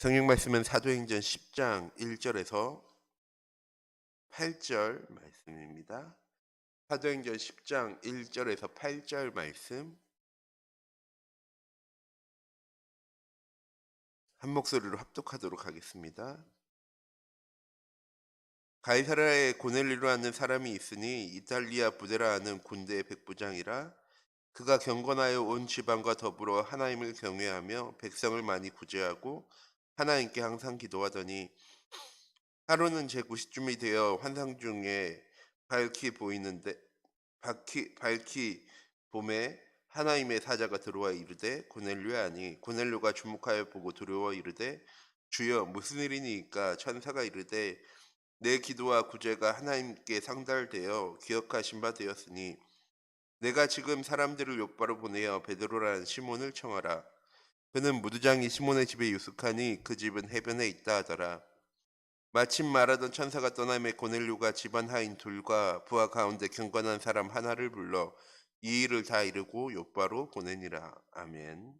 성경 말씀은 사도행전 10장 1절에서 8절 말씀입니다. 사도행전 10장 1절에서 8절 말씀 한 목소리로 합독하도록 하겠습니다. 가이사라에 고넬리로 하는 사람이 있으니 이탈리아 부데라 하는 군대의 백부장이라. 그가 경건하여 온 지방과 더불어 하나님을 경외하며 백성을 많이 구제하고 하나님께 항상 기도하더니, 하루는 제9시쯤이 되어 환상 중에 밝히 보이는데 밝히 봄에 하나님의 사자가 들어와 이르되 고넬료야 하니, 고넬료가 주목하여 보고 두려워 이르되 주여 무슨 일이니까? 천사가 이르되 내 기도와 구제가 하나님께 상달되어 기억하신 바 되었으니 내가 지금 사람들을 욥바로 보내어 베드로라는 시몬을 청하라. 그는 무두장이 시몬의 집에 유숙하니 그 집은 해변에 있다 하더라. 마침 말하던 천사가 떠나매 고넬료가 집안 하인 둘과 부하 가운데 경건한 사람 하나를 불러 이 일을 다 이루고 욥바로 보내니라. 아멘.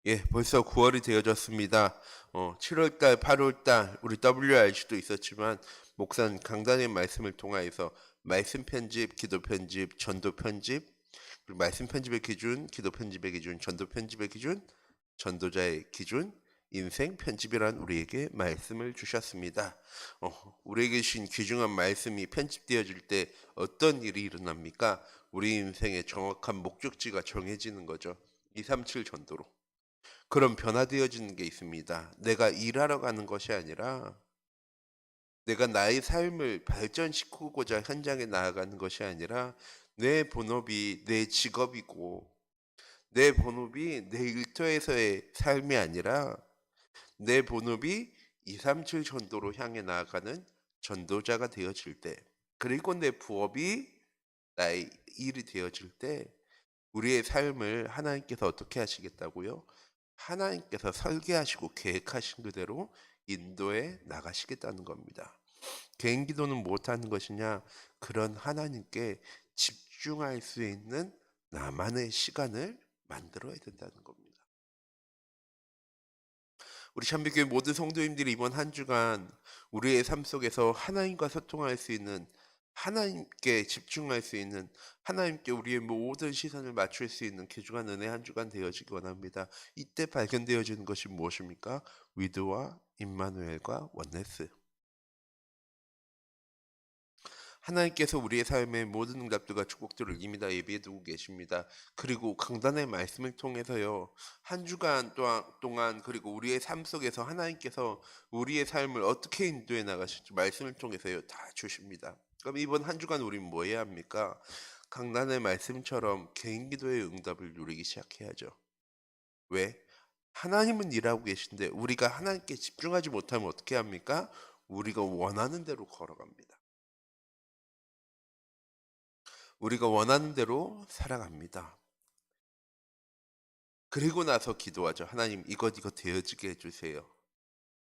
예, 벌써 9월이 되어졌습니다. 7월달, 8월달 우리 WRC도 있었지만 목사는 강단의 말씀을 통하여서 말씀 편집, 기도 편집, 전도 편집, 그리고 말씀 편집의 기준, 기도 편집의 기준, 전도 편집의 기준, 전도자의 기준, 인생 편집이란 우리에게 말씀을 주셨습니다. 우리에게 주신 귀중한 말씀이 편집되어질 때 어떤 일이 일어납니까? 우리 인생의 정확한 목적지가 정해지는 거죠. 237 전도로. 그럼 변화되어지는 게 있습니다. 내가 일하러 가는 것이 아니라, 내가 나의 삶을 발전시키고자 현장에 나아가는 것이 아니라, 내 본업이 내 직업이고 내 본업이 내 일터에서의 삶이 아니라 내 본업이 237 전도로 향해 나아가는 전도자가 되어질 때, 그리고 내 부업이 나의 일이 되어질 때 우리의 삶을 하나님께서 어떻게 하시겠다고요? 하나님께서 설계하시고 계획하신 그대로 인도해 나가시겠다는 겁니다. 개인 기도는 못하는 것이냐? 그런 하나님께 집중할 수 있는 나만의 시간을 만들어야 된다는 겁니다. 우리 참비교회 모든 성도님들이 이번 한 주간 우리의 삶 속에서 하나님과 소통할 수 있는, 하나님께 집중할 수 있는, 하나님께 우리의 모든 시선을 맞출 수 있는 귀중한 은혜 한 주간 되어지기 원합니다. 이때 발견되어지는 것이 무엇입니까? 위드와 임마누엘과 원네스. 하나님께서 우리의 삶의 모든 응답들과 축복들을 이미 다 예비해 두고 계십니다. 그리고 강단의 말씀을 통해서요, 한 주간 동안 그리고 우리의 삶 속에서 하나님께서 우리의 삶을 어떻게 인도해 나가실지 말씀을 통해서요 다 주십니다. 그럼 이번 한 주간 우리는 뭐 해야 합니까? 강단의 말씀처럼 개인 기도의 응답을 누리기 시작해야죠. 왜? 하나님은 일하고 계신데 우리가 하나님께 집중하지 못하면 어떻게 합니까? 우리가 원하는 대로 걸어갑니다. 우리가 원하는 대로 살아갑니다. 그리고 나서 기도하죠. 하나님, 이것 되어지게 해주세요.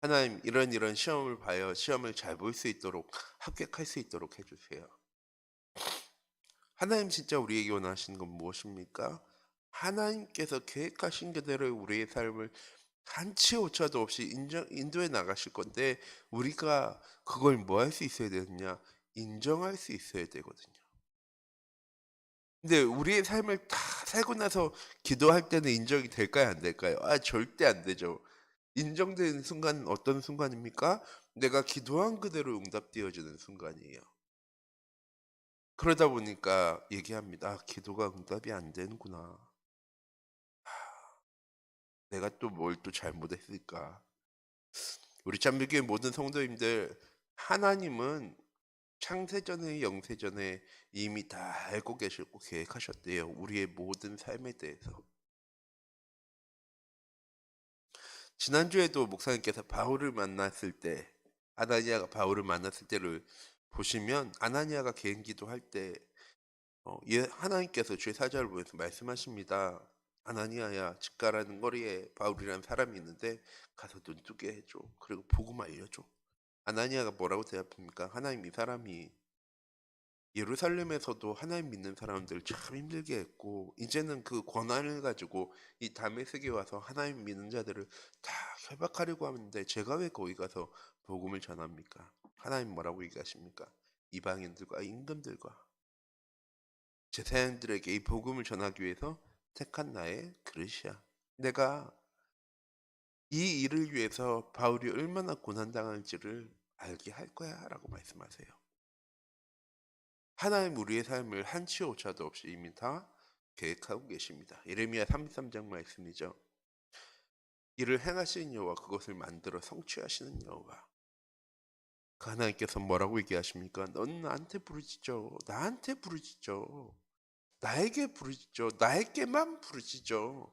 하나님, 이런 시험을 봐요. 시험을 잘 볼 수 있도록, 합격할 수 있도록 해주세요. 하나님 진짜 우리에게 원하시는 건 무엇입니까? 하나님께서 계획하신 그대로 우리의 삶을 한치 오차도 없이 인도해 나가실 건데, 우리가 그걸 뭐 할 수 있어야 되느냐? 인정할 수 있어야 되거든요. 근데 우리의 삶을 다 살고 나서 기도할 때는 인정이 될까요? 안 될까요? 절대 안 되죠. 인정되는 순간은 어떤 순간입니까? 내가 기도한 그대로 응답되어지는 순간이에요. 그러다 보니까 얘기합니다. 기도가 응답이 안 되는구나. 내가 또 뭘 또 잘못했을까? 우리 참교회 모든 성도님들, 하나님은 창세전에 영세전에 이미 다 알고 계시고 계획하셨대요. 우리의 모든 삶에 대해서. 지난주에도 목사님께서 바울을 만났을 때, 아나니아가 바울을 만났을 때를 보시면, 아나니아가 개인 기도할 때 하나님께서 주의 사자를 보내서 말씀하십니다. 아나니아야, 집 가라는 거리에 바울이라는 사람이 있는데 가서 눈뜨게 해줘. 그리고 복음 알려줘. 아나니아가 뭐라고 대답합니까? 하나님, 이 사람이 예루살렘에서도 하나님 믿는 사람들 참 힘들게 했고, 이제는 그 권한을 가지고 이 다메섹에 와서 하나님 믿는 자들을 다 결박하려고 하는데, 제가 왜 거기 가서 복음을 전합니까? 하나님 뭐라고 얘기하십니까? 이방인들과 임금들과 제 사람들에게 이 복음을 전하기 위해서 택한 나의 그릇이야. 내가 이 일을 위해서 바울이 얼마나 고난당할지를 알게 할 거야 라고 말씀하세요. 하나님 우리의 삶을 한치 오차도 없이 이미 다 계획하고 계십니다. 예레미야 33장 말씀이죠. 이를 행하시는 여호와, 그것을 만들어 성취하시는 여호와. 그 하나님께서 뭐라고 얘기하십니까? 넌 나한테 부르짖죠. 나한테 부르짖죠. 나에게 부르짖죠. 나에게만 부르짖죠.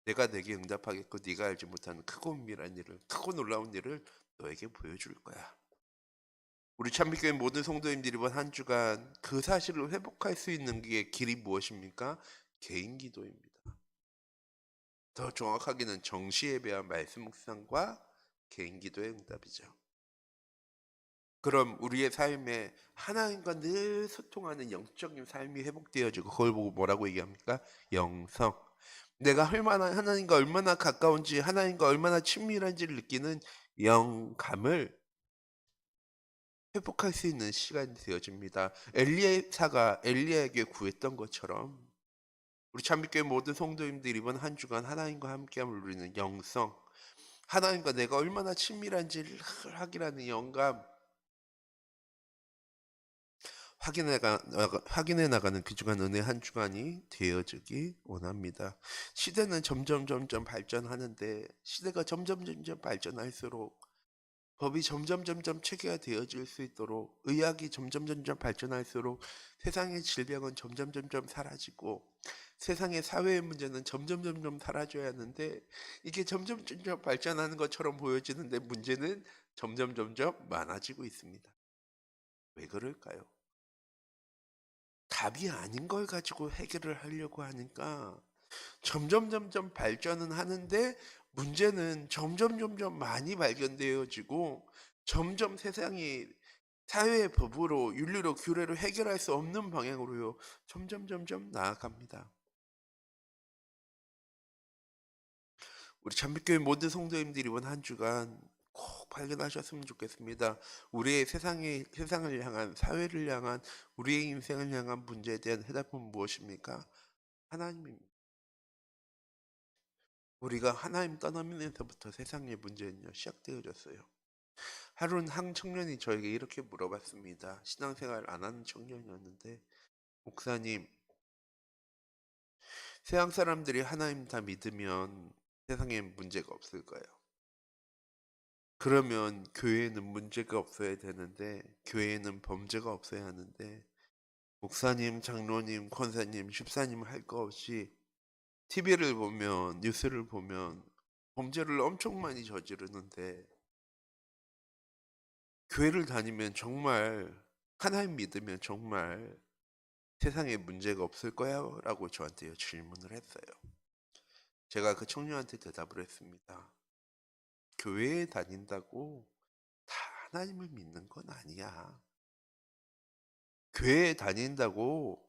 내가 내게 응답하겠고 네가 알지 못하는 크고 은밀한 일을, 크고 놀라운 일을 너에게 보여줄 거야. 우리 참빛교회 모든 성도님들이 이번 한 주간 그 사실을 회복할 수 있는 게 길이 무엇입니까? 개인 기도입니다. 더 정확하게는 정시 예배와 말씀 묵상과 개인 기도의 응답이죠. 그럼 우리의 삶에 하나님과 늘 소통하는 영적인 삶이 회복되어지고, 그걸 보고 뭐라고 얘기합니까? 영성. 내가 얼마나 하나님과 얼마나 가까운지, 하나님과 얼마나 친밀한지를 느끼는 영감을 회복할 수 있는 시간이 되어집니다. 엘리야가 엘리야에게 구했던 것처럼 우리 참빛교회 모든 성도님들이 이번 한 주간 하나님과 함께함을 누리는 영성, 하나님과 내가 얼마나 친밀한지를 확인하는 영감, 확인해 나가는 그 주간 은혜 한 주간이 되어지기 원합니다. 시대는 점점 발전하는데, 시대가 점점 발전할수록 법이 점점 체계화되어질 수 있도록, 의학이 점점 발전할수록 세상의 질병은 점점 사라지고, 세상의 사회의 문제는 점점 사라져야 하는데, 이게 점점 발전하는 것처럼 보여지는데 문제는 점점 많아지고 있습니다. 왜 그럴까요? 답이 아닌 걸 가지고 해결을 하려고 하니까 점점 발전은 하는데, 문제는 점점 많이 발견되어지고, 점점 세상이 사회의 법으로, 윤리로, 규례로 해결할 수 없는 방향으로요 점점 나아갑니다. 우리 참빛교회 모든 성도님들이 이번 한 주간 꼭 발견하셨으면 좋겠습니다. 우리의 세상을 향한, 사회를 향한, 우리의 인생을 향한 문제에 대한 해답은 무엇입니까? 하나님입니다. 우리가 하나님 떠나면서부터 세상의 문제는요 시작되어졌어요. 하루는 한 청년이 저에게 이렇게 물어봤습니다. 신앙생활 안 하는 청년이었는데, 목사님, 세상 사람들이 하나님 다 믿으면 세상에 문제가 없을까요? 그러면 교회에는 문제가 없어야 되는데, 교회에는 범죄가 없어야 하는데, 목사님, 장로님, 권사님, 집사님 할 거 없이 TV를 보면, 뉴스를 보면 범죄를 엄청 많이 저지르는데, 교회를 다니면 정말, 하나님 믿으면 정말 세상에 문제가 없을 거야? 라고 저한테 질문을 했어요. 제가 그 청년한테 대답을 했습니다. 교회에 다닌다고 다 하나님을 믿는 건 아니야. 교회에 다닌다고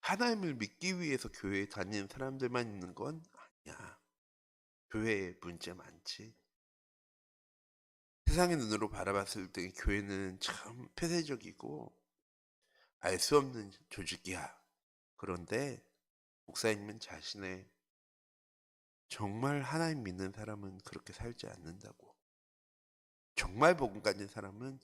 하나님을 믿기 위해서 교회에 다니는 사람들만 있는 건 아니야. 교회에 문제 많지. 세상의 눈으로 바라봤을 때 교회는 참 폐쇄적이고 알 수 없는 조직이야. 그런데 목사님은 자신의, 정말 하나님 믿는 사람은 그렇게 살지 않는다고. 정말 복음 가진 사람은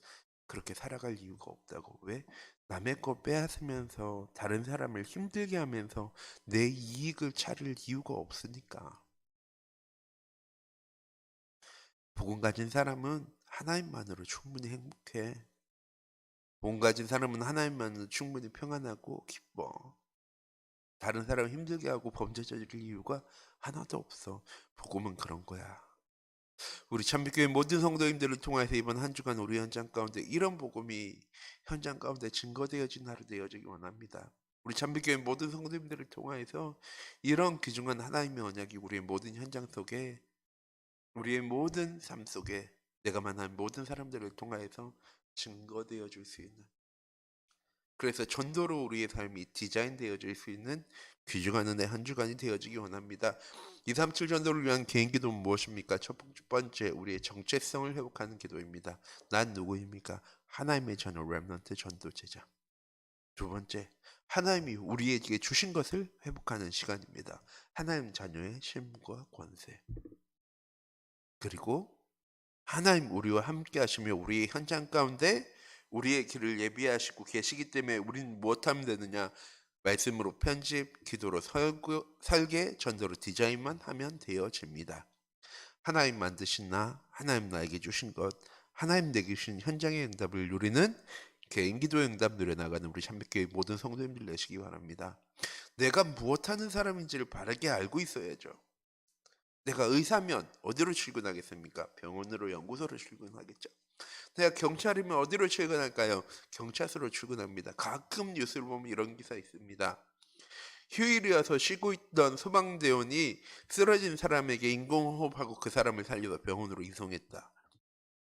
그렇게 살아갈 이유가 없다고. 왜? 남의 거 빼앗으면서 다른 사람을 힘들게 하면서 내 이익을 차릴 이유가 없으니까. 복음 가진 사람은 하나님만으로 충분히 행복해. 복음 가진 사람은 하나님만으로 충분히 평안하고 기뻐. 다른 사람 힘들게 하고 범죄 저지를 이유가 하나도 없어. 복음은 그런 거야. 우리 참빛교회 모든 성도님들을 통해서 이번 한 주간 우리 현장 가운데 이런 복음이 현장 가운데 증거되어진 하루 되어지기 원합니다. 우리 참빛교회 모든 성도님들을 통해서 이런 귀중한 하나님의 언약이 우리의 모든 현장 속에, 우리의 모든 삶 속에, 내가 만난 모든 사람들을 통하여서 증거되어 줄 수 있는, 그래서 전도로 우리의 삶이 디자인되어질 수 있는 귀중한 은혜 한 주간이 되어지기 원합니다. 237 전도를 위한 개인 기도는 무엇입니까? 첫 번째, 우리의 정체성을 회복하는 기도입니다. 난 누구입니까? 하나님의 자녀 렘넌트 전도 제자. 두 번째, 하나님이 우리에게 주신 것을 회복하는 시간입니다. 하나님 자녀의 실무와 권세. 그리고 하나님 우리와 함께 하시며 우리의 현장 가운데 우리의 길을 예비하시고 계시기 때문에 우리는 무엇하면 되느냐? 말씀으로 편집, 기도로 설계, 전도로 디자인만 하면 되어집니다. 하나님 만드신 나, 하나님 나에게 주신 것, 하나님 내게 주신 현장의 응답을 누리는 개인 기도의 응답 누려나가는 우리 참빛교회 모든 성도님들 되시기 바랍니다. 내가 무엇하는 사람인지를 바르게 알고 있어야죠. 내가 의사면 어디로 출근하겠습니까? 병원으로, 연구소로 출근하겠죠. 내가 경찰이면 어디로 출근할까요? 경찰서로 출근합니다. 가끔 뉴스를 보면 이런 기사 있습니다. 휴일이어서 쉬고 있던 소방대원이 쓰러진 사람에게 인공호흡하고 그 사람을 살려서 병원으로 이송했다.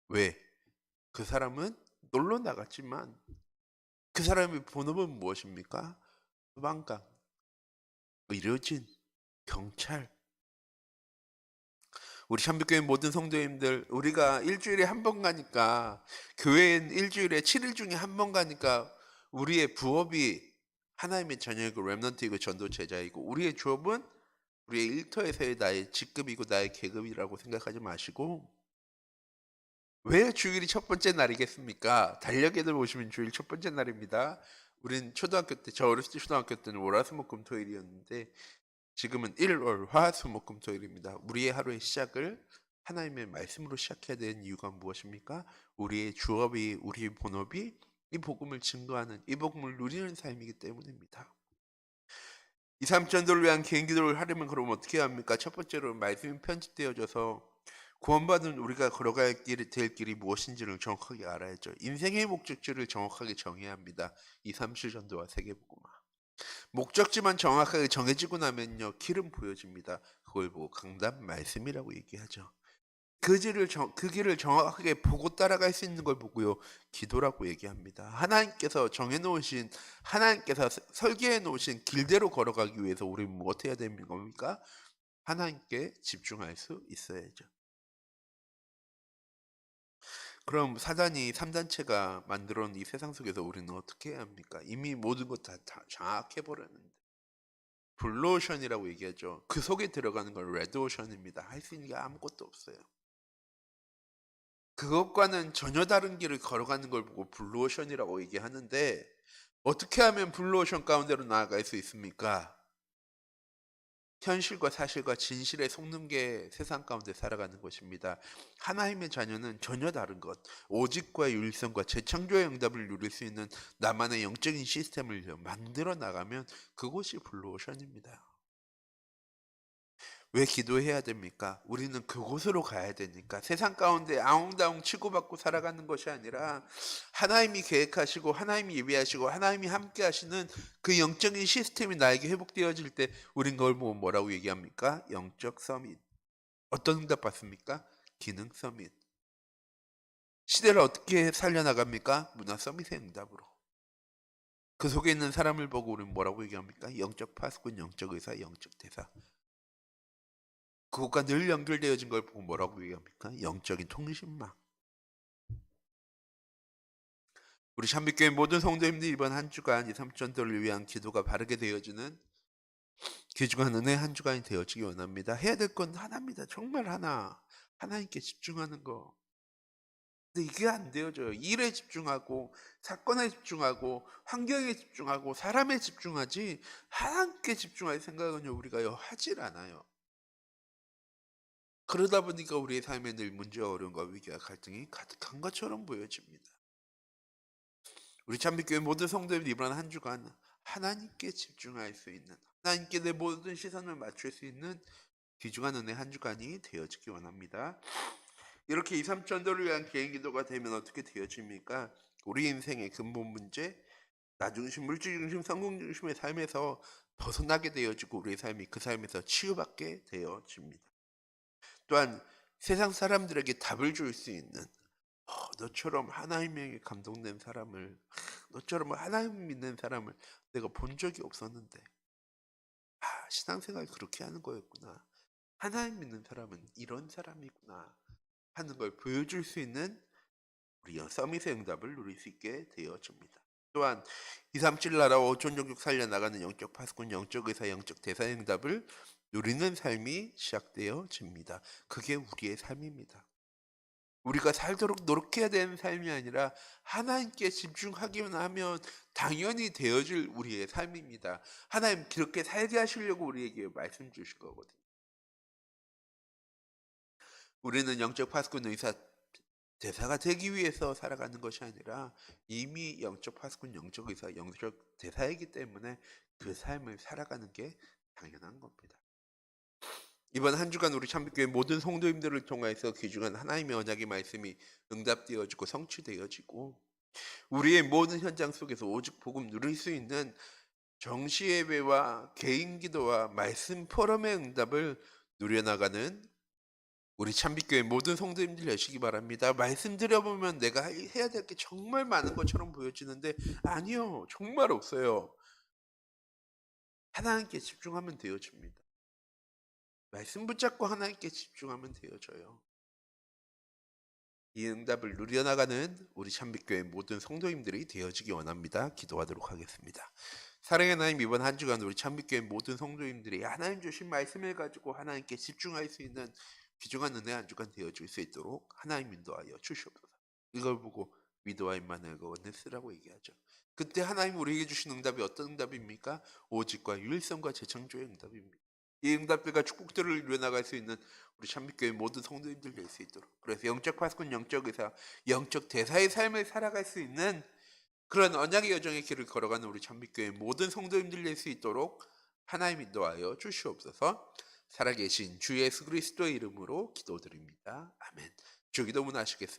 왜? 그 사람은 놀러 나갔지만 그 사람의 본업은 무엇입니까? 소방관, 의료진, 경찰. 우리 참빛교회 모든 성도님들, 우리가 일주일에 한 번 가니까, 교회엔 일주일에 7일 중에 한 번 가니까 우리의 부업이 하나님의 자녀이고 렘넌트이고 전도 제자이고, 우리의 주업은 우리의 일터에서의 나의 직급이고 나의 계급이라고 생각하지 마시고, 왜 주일이 첫 번째 날이겠습니까? 달력에들 보시면 주일 첫 번째 날입니다. 우린 초등학교 때, 저 어렸을 때 초등학교 때는 월화수목금토일이었는데 지금은 일월화수목금토일입니다. 우리의 하루의 시작을 하나님의 말씀으로 시작해야 되는 이유가 무엇입니까? 우리의 주업이, 우리의 본업이 이 복음을 증거하는, 이 복음을 누리는 삶이기 때문입니다. 2, 3 전도를 위한 개인 기도를 하려면 그럼 어떻게 합니까? 첫 번째로 말씀이 편집되어져서 구원받은 우리가 걸어갈 될 길이 무엇인지를 정확하게 알아야죠. 인생의 목적지를 정확하게 정해야 합니다. 2, 3 전도와 세계복음화. 목적지만 정확하게 정해지고 나면요, 길은 보여집니다. 그걸 보고 강단 말씀이라고 얘기하죠. 그 길을 정확하게 보고 따라갈 수 있는 걸 보고요, 기도라고 얘기합니다. 하나님께서 정해놓으신, 하나님께서 설계해 놓으신 길대로 걸어가기 위해서 우리는 무엇 해야 되는 겁니까? 하나님께 집중할 수 있어야죠. 그럼 사단이 3단체가 만들어 놓은 이 세상 속에서 우리는 어떻게 해야 합니까? 이미 모든 것 다 장악해버렸는데. 블루오션이라고 얘기하죠. 그 속에 들어가는 건 레드오션입니다. 할 수 있는 게 아무것도 없어요. 그것과는 전혀 다른 길을 걸어가는 걸 보고 블루오션이라고 얘기하는데, 어떻게 하면 블루오션 가운데로 나아갈 수 있습니까? 현실과 사실과 진실에 속는 게 세상 가운데 살아가는 것입니다. 하나님의 자녀는 전혀 다른 것, 오직과 유일성과 재창조의 응답을 누릴 수 있는 나만의 영적인 시스템을 만들어 나가면 그곳이 블루오션입니다. 왜 기도해야 됩니까? 우리는 그곳으로 가야 되니까. 세상 가운데 아웅다웅 치고받고 살아가는 것이 아니라 하나님이 계획하시고 하나님이 예비하시고 하나님이 함께 하시는 그 영적인 시스템이 나에게 회복되어질 때 우린 그걸 보고 뭐라고 얘기합니까? 영적 서밋. 어떤 응답 받습니까? 기능 서밋. 시대를 어떻게 살려나갑니까? 문화 서밋의 응답으로. 그 속에 있는 사람을 보고 우리는 뭐라고 얘기합니까? 영적 파수꾼, 영적 의사, 영적 대사. 그것과 늘 연결되어진 걸 보고 뭐라고 얘기합니까? 영적인 통신망. 우리 참빛교회 모든 성도님들 이번 한 주간 2, 3전도를 위한 기도가 바르게 되어지는 귀중한 은혜 한 주간이 되어지기 원합니다. 해야 될 건 하나입니다. 정말 하나. 하나님께 집중하는 거. 근데 이게 안 되어져요. 일에 집중하고 사건에 집중하고 환경에 집중하고 사람에 집중하지 하나님께 집중할 생각은요 우리가요 하질 않아요. 그러다 보니까 우리의 삶에 늘 문제와 어려움과 위기와 갈등이 가득한 것처럼 보여집니다. 우리 참빛교회 모든 성도들이 이번 한 주간 하나님께 집중할 수 있는, 하나님께 내 모든 시선을 맞출 수 있는 귀중한 은혜 한 주간이 되어지기 원합니다. 이렇게 2, 3전도를 위한 개인 기도가 되면 어떻게 되어집니까? 우리 인생의 근본 문제, 나 중심, 물질 중심, 성공 중심의 삶에서 벗어나게 되어지고 우리의 삶이 그 삶에서 치유받게 되어집니다. 또한 세상 사람들에게 답을 줄 수 있는, 너처럼 하나님에게 감동된 사람을, 너처럼 하나님 믿는 사람을 내가 본 적이 없었는데, 신앙생활 그렇게 하는 거였구나. 하나님 믿는 사람은 이런 사람이구나 하는 걸 보여줄 수 있는 우리 서밋의 응답을 누릴 수 있게 되어줍니다. 또한 237 나라와 5천 종족 살려나가는 영적 파수꾼, 영적 의사, 영적 대사의 응답을 누리는 삶이 시작되어집니다. 그게 우리의 삶입니다. 우리가 살도록 노력해야 되는 삶이 아니라 하나님께 집중하기만 하면 당연히 되어질 우리의 삶입니다. 하나님 그렇게 살게 하시려고 우리에게 말씀 주실 거거든요. 우리는 영적 파수꾼 의사 대사가 되기 위해서 살아가는 것이 아니라 이미 영적 파수꾼, 영적 의사, 영적 대사이기 때문에 그 삶을 살아가는 게 당연한 겁니다. 이번 한 주간 우리 참빛교회 모든 성도님들을 통해서 귀중한 하나님의 언약의 말씀이 응답되어지고 성취되어지고 우리의 모든 현장 속에서 오직 복음 누릴 수 있는 정시 예배와 개인 기도와 말씀 포럼의 응답을 누려나가는 우리 참빛교회 모든 성도님들 되시기 바랍니다. 말씀드려보면 내가 해야 될 게 정말 많은 것처럼 보여지는데 아니요. 정말 없어요. 하나님께 집중하면 되어집니다. 말씀 붙잡고 하나님께 집중하면 되어져요. 이 응답을 누려나가는 우리 참빛교회 모든 성도님들이 되어지기 원합니다. 기도하도록 하겠습니다. 사랑의 하나님, 이번 한 주간 우리 참빛교회 모든 성도님들이 하나님 주신 말씀을 가지고 하나님께 집중할 수 있는 귀중한 은혜 한 주간 되어줄 수 있도록 하나님 인도하여 주시옵소서. 이걸 보고 위도와 임마누엘과 원네스라고 얘기하죠. 그때 하나님 우리에게 주신 응답이 어떤 응답입니까? 오직과 유일성과 재창조의 응답입니다. 이 응답들과 축복들을 이루어나갈 수 있는 우리 참빛교회 모든 성도님들 될 수 있도록, 그래서 영적 파수꾼, 영적 의사, 영적 대사의 삶을 살아갈 수 있는 그런 언약의 여정의 길을 걸어가는 우리 참빛교회 모든 성도님들 될 수 있도록 하나님 인도하여 주시옵소서. 살아계신 주 예수 그리스도의 이름으로 기도드립니다. 아멘. 주기도 문하시겠습니다.